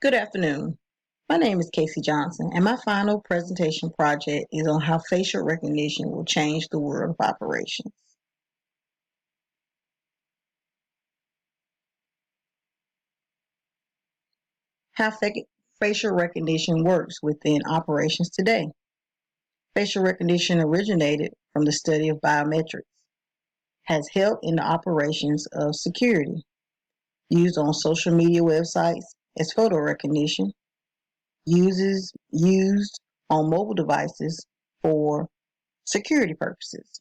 Good afternoon. My name is Casey Johnson, and my final presentation project is on how facial recognition will change the world of operations. How facial recognition works within operations today. Facial recognition originated from the study of biometrics, has helped in the operations of security, used on social media websites as photo recognition, used on mobile devices for security purposes.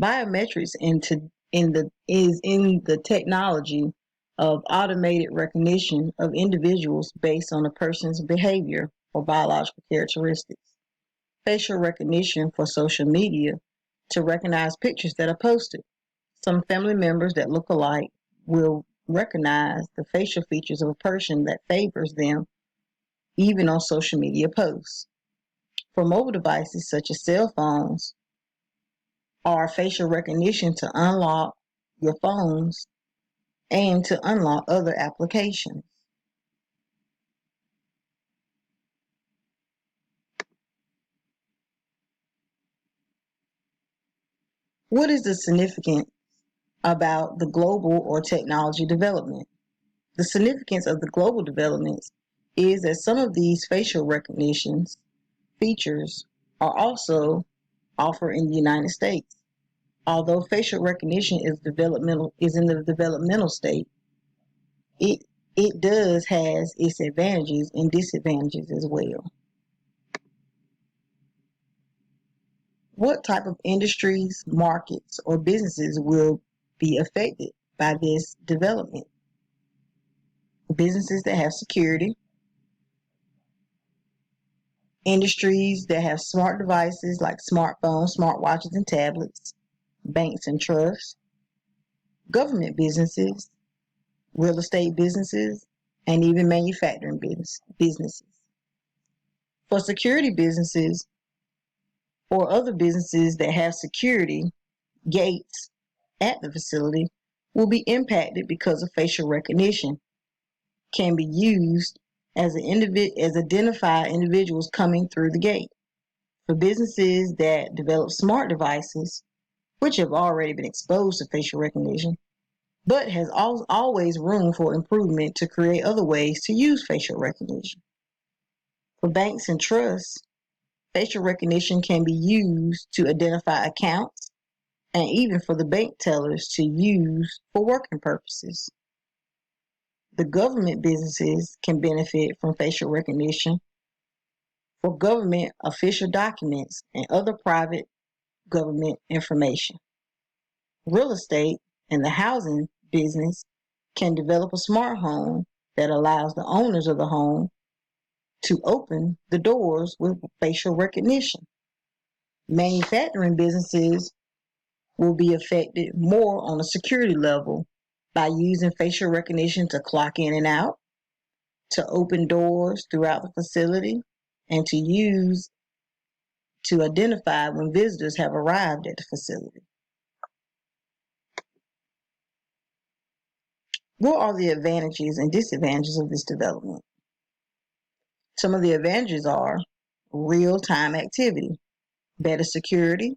Biometrics is in the technology of automated recognition of individuals based on a person's behavior or biological characteristics. Facial recognition for social media to recognize pictures that are posted. Some family members that look alike will recognize the facial features of a person that favors them even on social media posts. For mobile devices such as cell phones, or facial recognition to unlock your phones and to unlock other applications. What is the significance about the global or technology development? The significance of the global developments is that some of these facial recognitions features are also offered in the United States. Although facial recognition is in the developmental state, it it does has its advantages and disadvantages as well. What type of industries, markets, or businesses will be affected by this development? Businesses that have security, industries that have smart devices like smartphones, smartwatches, and tablets, banks and trusts, government businesses, real estate businesses, and even manufacturing businesses. For security businesses or other businesses that have security gates at the facility will be impacted because of facial recognition can be used as identify individuals coming through the gate. For businesses that develop smart devices, which have already been exposed to facial recognition, but has always room for improvement to create other ways to use facial recognition. For banks and trusts, facial recognition can be used to identify accounts and even for the bank tellers to use for working purposes. The government businesses can benefit from facial recognition for government official documents and other private government information. Real estate and the housing business can develop a smart home that allows the owners of the home to open the doors with facial recognition. Manufacturing businesses will be affected more on a security level by using facial recognition to clock in and out, to open doors throughout the facility, and to use to identify when visitors have arrived at the facility. What are the advantages and disadvantages of this development? Some of the advantages are real-time activity, better security,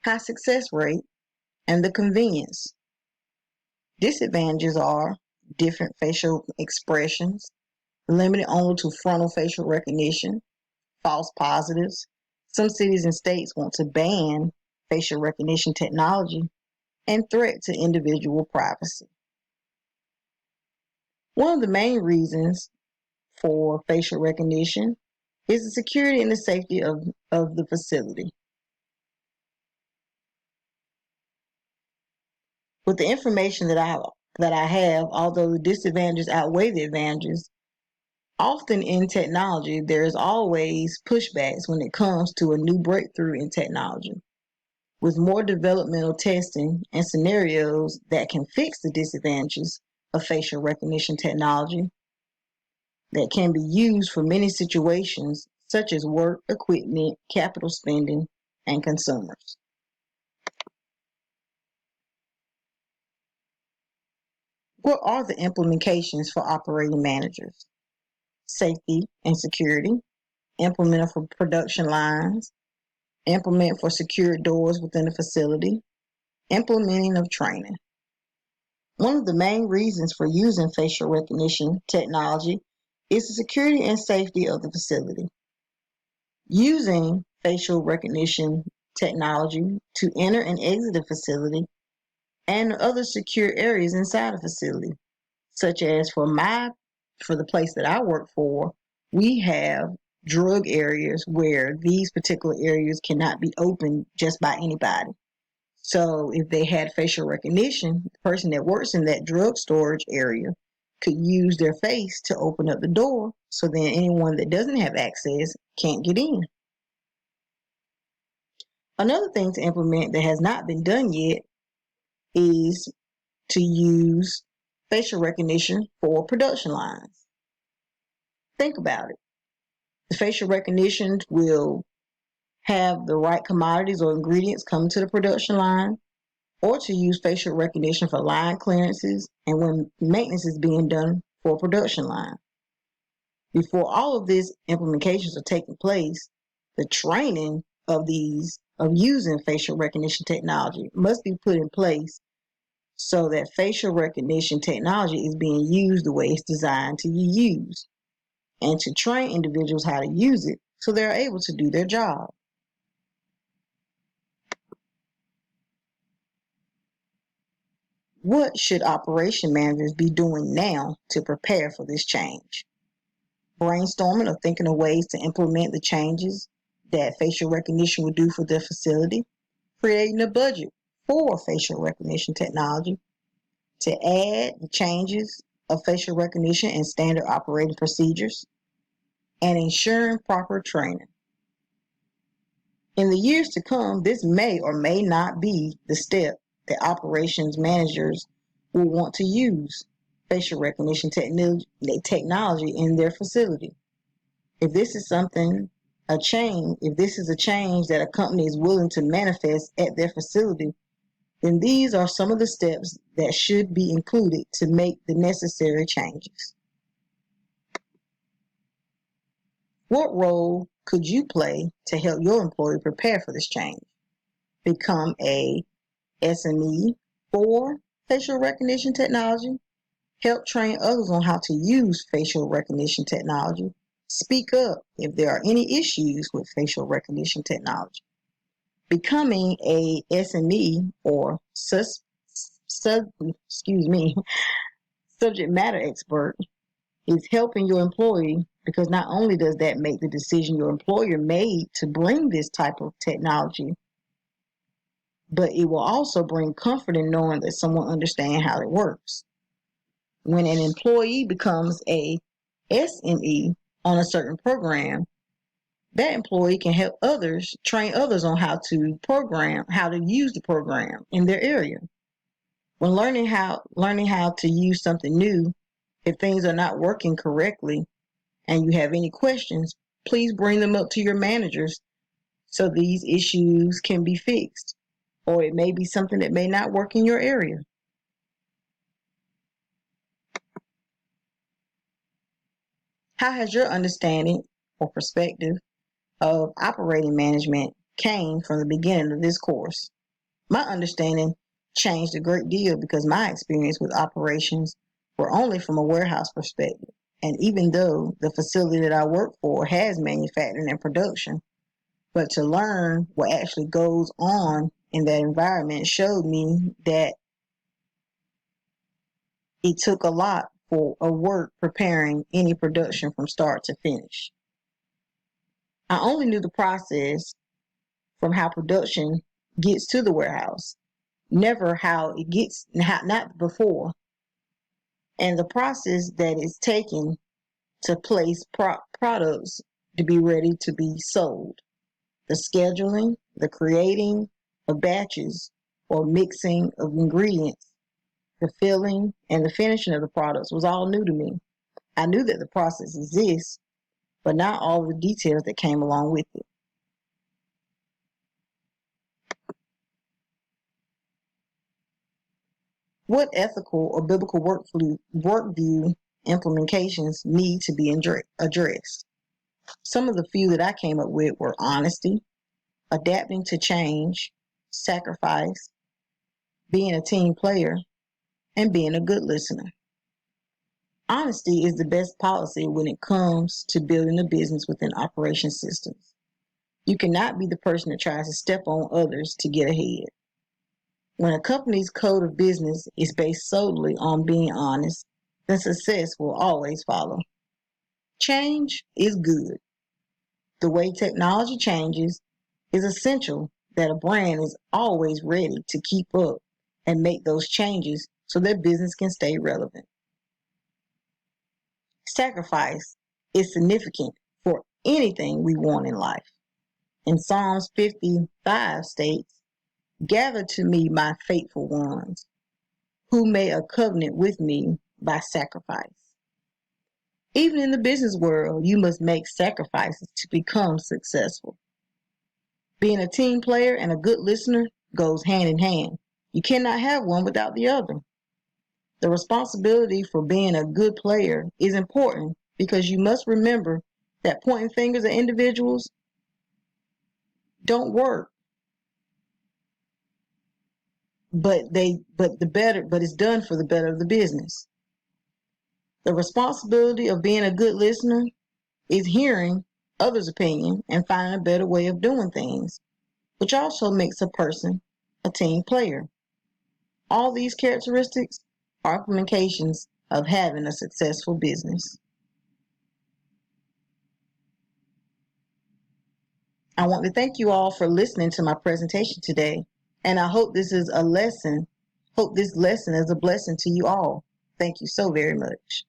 high success rate, and the convenience. Disadvantages are different facial expressions, limited only to frontal facial recognition, false positives. Some cities and states want to ban facial recognition technology and threat to individual privacy. One of the main reasons for facial recognition is the security and the safety of the facility. With the information that I have, although the disadvantages outweigh the advantages, often in technology there is always pushbacks when it comes to a new breakthrough in technology. With more developmental testing and scenarios that can fix the disadvantages of facial recognition technology that can be used for many situations such as work, equipment, capital spending, and consumers. What are the implications for operating managers? safety and security, implement for production lines, implement for secure doors within the facility, implementing of training. One of the main reasons for using facial recognition technology is the security and safety of the facility. Using facial recognition technology to enter and exit a facility and other secure areas inside a facility, such as for the place that I work for, we have drug areas where these particular areas cannot be opened just by anybody. So if they had facial recognition, the person that works in that drug storage area could use their face to open up the door, so then anyone that doesn't have access can't get in. Another thing to implement that has not been done yet is to use facial recognition for production lines. Think about it. The facial recognition will have the right commodities or ingredients come to the production line, or to use facial recognition for line clearances and when maintenance is being done for a production line. Before all of these implementations are taking place, the training of using facial recognition technology must be put in place so that facial recognition technology is being used the way it's designed to be used, and to train individuals how to use it so they're able to do their job. What should operation managers be doing now to prepare for this change? Brainstorming or thinking of ways to implement the changes that facial recognition would do for their facility. Creating a budget for facial recognition technology to add the changes of facial recognition and standard operating procedures, and ensuring proper training. In the years to come, this may or may not be the step that operations managers will want to use facial recognition technology in their facility. If this is if this is a change that a company is willing to manifest at their facility, then these are some of the steps that should be included to make the necessary changes. What role could you play to help your employee prepare for this change? Become a SME for facial recognition technology. Help train others on how to use facial recognition technology. Speak up if there are any issues with facial recognition technology. Becoming a SME or subject matter expert is helping your employee, because not only does that make the decision your employer made to bring this type of technology, but it will also bring comfort in knowing that someone understands how it works. When an employee becomes a SME on a certain program, that employee can help others, train others on how to use the program in their area. When learning how to use something new, if things are not working correctly and you have any questions, please bring them up to your managers so these issues can be fixed. Or it may be something that may not work in your area. How has your understanding or perspective of operating management came from the beginning of this course? My understanding changed a great deal because my experience with operations were only from a warehouse perspective. And even though the facility that I work for has manufacturing and production, but to learn what actually goes on in that environment showed me that it took a lot for a work preparing any production from start to finish. I only knew the process from how production gets to the warehouse, never how it gets, not before, and the process that is taken to place products to be ready to be sold. The scheduling, the creating of batches or mixing of ingredients, the filling, and the finishing of the products was all new to me. I knew that the process exists, but not all the details that came along with it. What ethical or biblical workview implementations need to be addressed. Some of the few that I came up with were honesty, adapting to change, sacrifice, being a team player, and being a good listener. Honesty is the best policy when it comes to building a business within operation systems. You cannot be the person that tries to step on others to get ahead. When a company's code of business is based solely on being honest, then success will always follow. Change is good. The way technology changes is essential that a brand is always ready to keep up and make those changes so their business can stay relevant. Sacrifice is significant for anything we want in life. In Psalms 55 states, "Gather to me my faithful ones, who made a covenant with me by sacrifice." Even in the business world, you must make sacrifices to become successful. Being a team player and a good listener goes hand in hand. You cannot have one without the other. The responsibility for being a good player is important because you must remember that pointing fingers at individuals don't work, but it's done for the better of the business. The responsibility of being a good listener is hearing others' opinion and finding a better way of doing things, which also makes a person a team player. All these characteristics are implementations of having a successful business. I want to thank you all for listening to my presentation today, and I hope this lesson is a blessing to you all. Thank you so very much.